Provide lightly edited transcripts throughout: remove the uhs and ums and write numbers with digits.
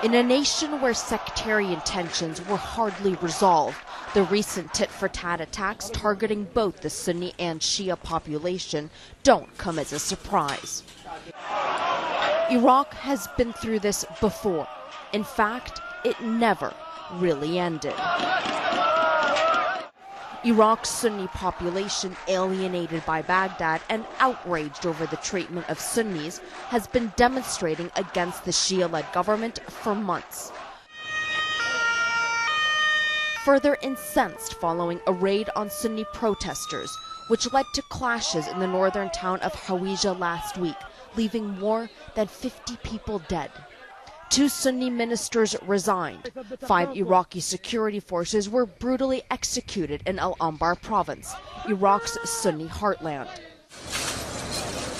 In a nation where sectarian tensions were hardly resolved, the recent tit-for-tat attacks targeting both the Sunni and Shia population don't come as a surprise. Iraq has been through this before. In fact, it never really ended. Iraq's Sunni population, alienated by Baghdad and outraged over the treatment of Sunnis, has been demonstrating against the Shia-led government for months. Further incensed following a raid on Sunni protesters, which led to clashes in the northern town of Hawija last week, leaving more than 50 people dead. 2 Sunni ministers resigned. 5 Iraqi security forces were brutally executed in Al-Anbar province, Iraq's Sunni heartland.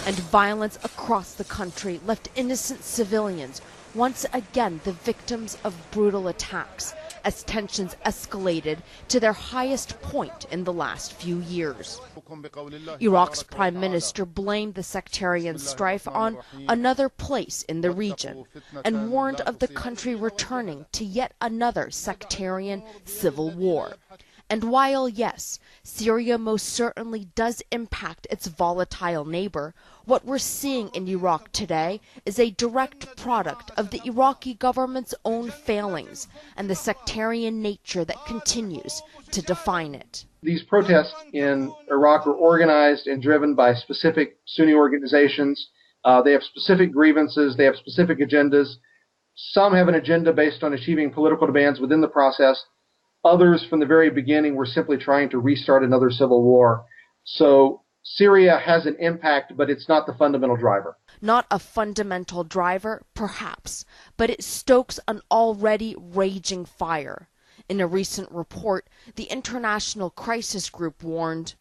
And violence across the country left innocent civilians once again the victims of brutal attacks, as tensions escalated to their highest point in the last few years. Iraq's prime minister blamed the sectarian strife on another place in the region and warned of the country returning to yet another sectarian civil war. And while, yes, Syria most certainly does impact its volatile neighbor, what we're seeing in Iraq today is a direct product of the Iraqi government's own failings and the sectarian nature that continues to define it. These protests in Iraq are organized and driven by specific Sunni organizations. They have specific grievances. They have specific agendas. Some have an agenda based on achieving political demands within the process. Others, from the very beginning, were simply trying to restart another civil war. So Syria has an impact, but it's not the fundamental driver. Not a fundamental driver, perhaps, but it stokes an already raging fire. In a recent report, the International Crisis Group warned,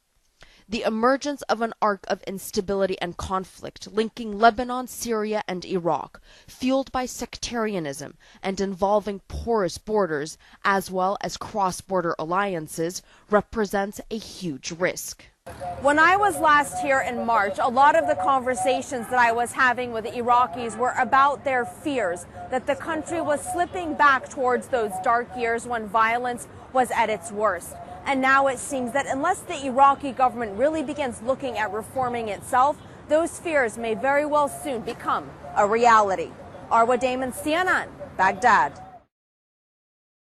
"The emergence of an arc of instability and conflict linking Lebanon, Syria, and Iraq, fueled by sectarianism and involving porous borders as well as cross-border alliances, represents a huge risk." When I was last here in March, a lot of the conversations that I was having with the Iraqis were about their fears that the country was slipping back towards those dark years when violence was at its worst. And now it seems that unless the Iraqi government really begins looking at reforming itself, those fears may very well soon become a reality. Arwa Damon, CNN, Baghdad.